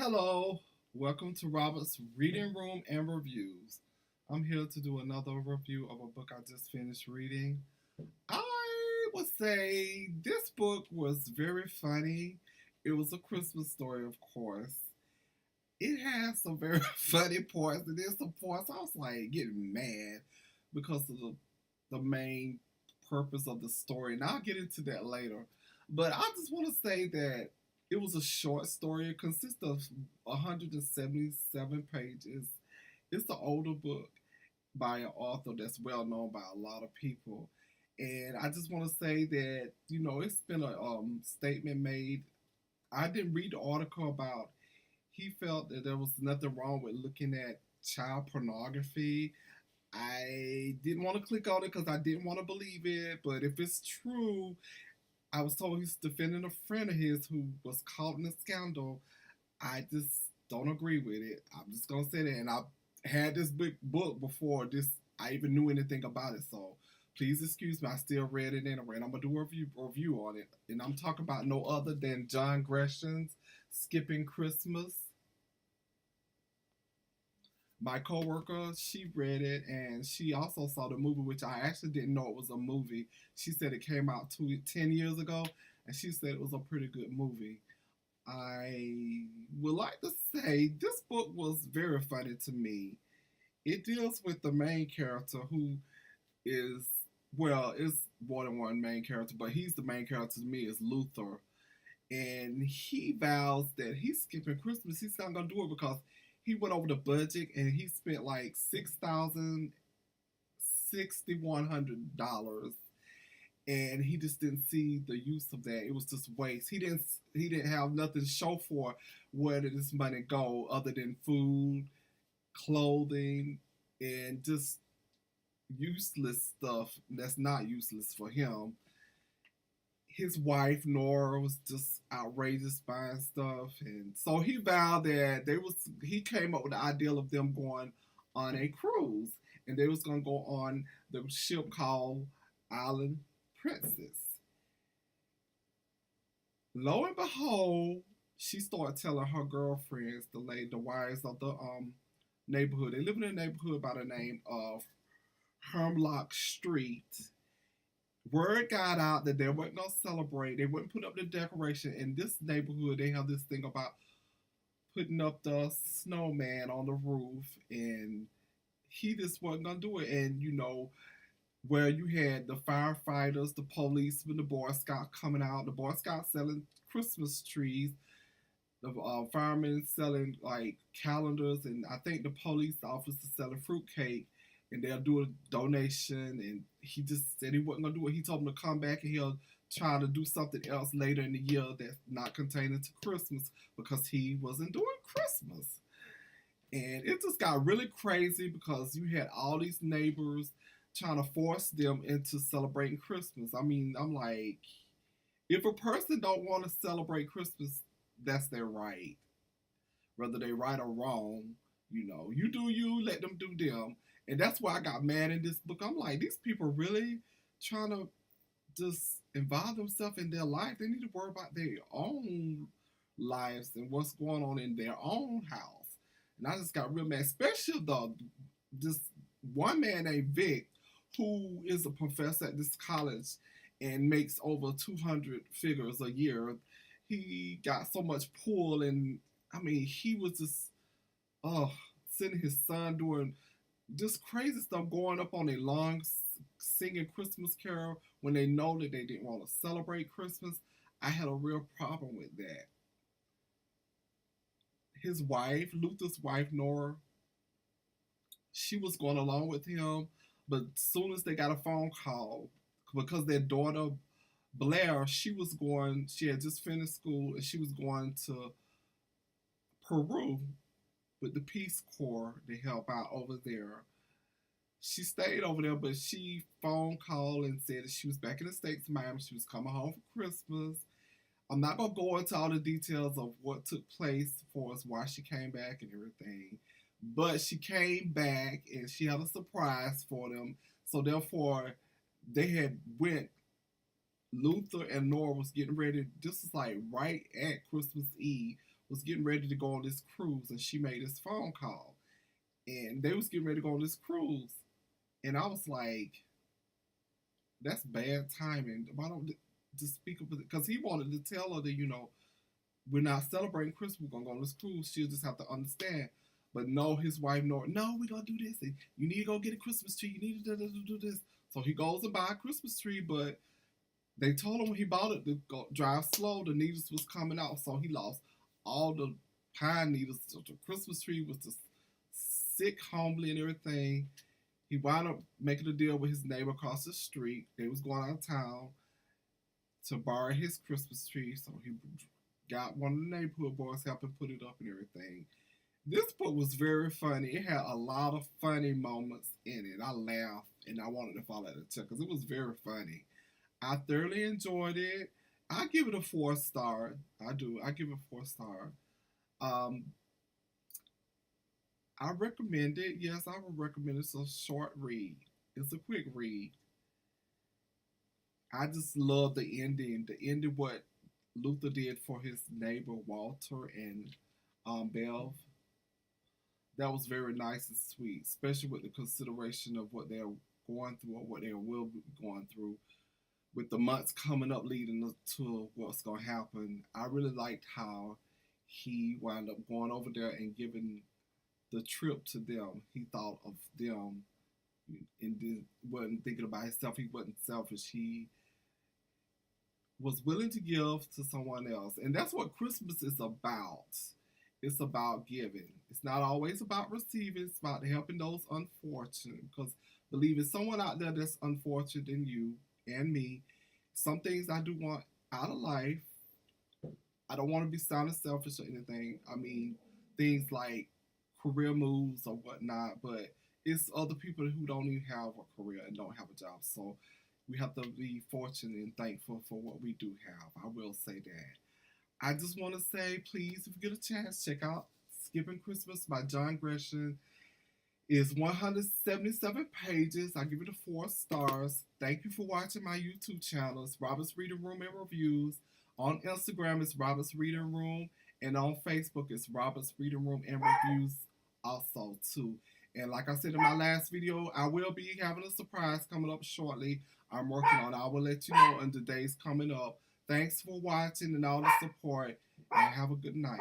Hello, welcome to Robert's Reading Room and Reviews. I'm here to do another review of a book I just finished reading. I would say this book was very funny. It was a Christmas story, of course. It has some very funny parts, and there's some parts I was like getting mad because of the main purpose of the story. And I'll get into that later. But I just want to say that it was a short story. It consists of 177 pages. It's an older book by an author that's well known by a lot of people. And I just want to say that, it's been a statement made. I didn't read the article about he felt that there was nothing wrong with looking at child pornography. I didn't want to click on it because I didn't want to believe it. But if it's true, I was told he's defending a friend of his who was caught in a scandal. I just don't agree with it. I'm just gonna say that. And I had this big book before this I even knew anything about it. So please excuse me. I still read it anyway, and I'm gonna do a review on it. And I'm talking about no other than John Gresham's Skipping Christmas. My coworker, she read it and she also saw the movie, which I actually didn't know it was a movie. She said it came out 10 years ago, and she said it was a pretty good movie. I would like to say this book was very funny to me. It deals with the main character who is, well, it's more than one main character, but he's the main character to me is Luther. And he vows that he's skipping Christmas. He's not gonna do it because he went over the budget and he spent like $6,100, and he just didn't see the use of that. It was just waste. He didn't have nothing to show for where did this money go other than food, clothing, and just useless stuff that's not useless for him. His wife Nora was just outrageous buying stuff, and so he vowed that he came up with the ideal of them going on a cruise, and they was gonna go on the ship called Island Princess. Lo and behold, she started telling her girlfriends, the wives of the neighborhood. They live in a neighborhood by the name of Hemlock Street. Word got out that they weren't gonna celebrate. They wouldn't put up the decoration in this neighborhood. They have this thing about putting up the snowman on the roof, and he just wasn't gonna do it. And where you had the firefighters, the policemen, the Boy Scouts coming out, the Boy Scouts selling Christmas trees, the firemen selling like calendars, and I think the police officers selling fruitcake, and they'll do a donation. And he just said he wasn't gonna do it. He told them to come back and he'll try to do something else later in the year that's not containing to Christmas because he wasn't doing Christmas. And it just got really crazy because you had all these neighbors trying to force them into celebrating Christmas. I mean, I'm like, if a person don't want to celebrate Christmas, that's their right. Whether they right or wrong, you do you, let them do them. And that's why I got mad in this book. I'm like, these people really trying to just involve themselves in their life. They need to worry about their own lives and what's going on in their own house. And I just got real mad, especially this one man named Vic, who is a professor at this college and makes over 200 figures a year. He got so much pull, and I mean, he was just, oh, sending his son doing just crazy stuff, going up on a long singing Christmas carol when they know that they didn't want to celebrate Christmas. I had a real problem with that. His wife, Luther's wife, Nora, she was going along with him, but as soon as they got a phone call, because their daughter Blair, she had just finished school and she was going to Peru with the Peace Corps to help out over there. She stayed over there, but she phone called and said that she was back in the States, Miami. She was coming home for Christmas. I'm not gonna go into all the details of what took place for us, why she came back and everything. But she came back and she had a surprise for them. So therefore, they had went. Luther and Nora was getting ready. This is like right at Christmas Eve was getting ready to go on this cruise, and she made this phone call, and they was getting ready to go on this cruise, and I was like, that's bad timing. Why don't just speak up? Because he wanted to tell her that, we're not celebrating Christmas. We're gonna go on this cruise. She'll just have to understand. But no, his wife, no, we're gonna do this. And you need to go get a Christmas tree. You need to do this. So he goes and buy a Christmas tree, but they told him when he bought it to go drive slow. The needles was coming out, so he lost all the pine needles. So the Christmas tree was just sick, homely, and everything. He wound up making a deal with his neighbor across the street. They was going out of town to borrow his Christmas tree, so he got one of the neighborhood boys helping put it up and everything. This book was very funny. It had a lot of funny moments in it. I laughed and I wanted to follow it because it was very funny. I thoroughly enjoyed it. I give it a 4 star. I do. I give it a 4 star. Um, I recommend it. Yes, I would recommend it. It's a short read. It's a quick read. I just love the ending. The ending, what Luther did for his neighbor Walter and Bev. That was very nice and sweet, especially with the consideration of what they're going through or what they will be going through with the months coming up leading up to what's going to happen. I really liked how he wound up going over there and giving the trip to them. He thought of them and wasn't thinking about himself. He wasn't selfish. He was willing to give to someone else. And that's what Christmas is about. It's about giving. It's not always about receiving. It's about helping those unfortunate. Because believe it's someone out there that's unfortunate than you and me. Some things I do want out of life. I don't want to be sounding selfish or anything. I mean, things like career moves or whatnot. But it's other people who don't even have a career and don't have a job. So we have to be fortunate and thankful for what we do have. I will say that. I just want to say, please, if you get a chance, check out Skipping Christmas by John Grisham. It's 177 pages. I give it a 4 stars. Thank you for watching my YouTube channel. It's Robert's Reading Room and Reviews. On Instagram, it's Robert's Reading Room. And on Facebook, it's Robert's Reading Room and Reviews also, too. And like I said in my last video, I will be having a surprise coming up shortly. I'm working on it. I will let you know in the days coming up. Thanks for watching and all the support, and have a good night.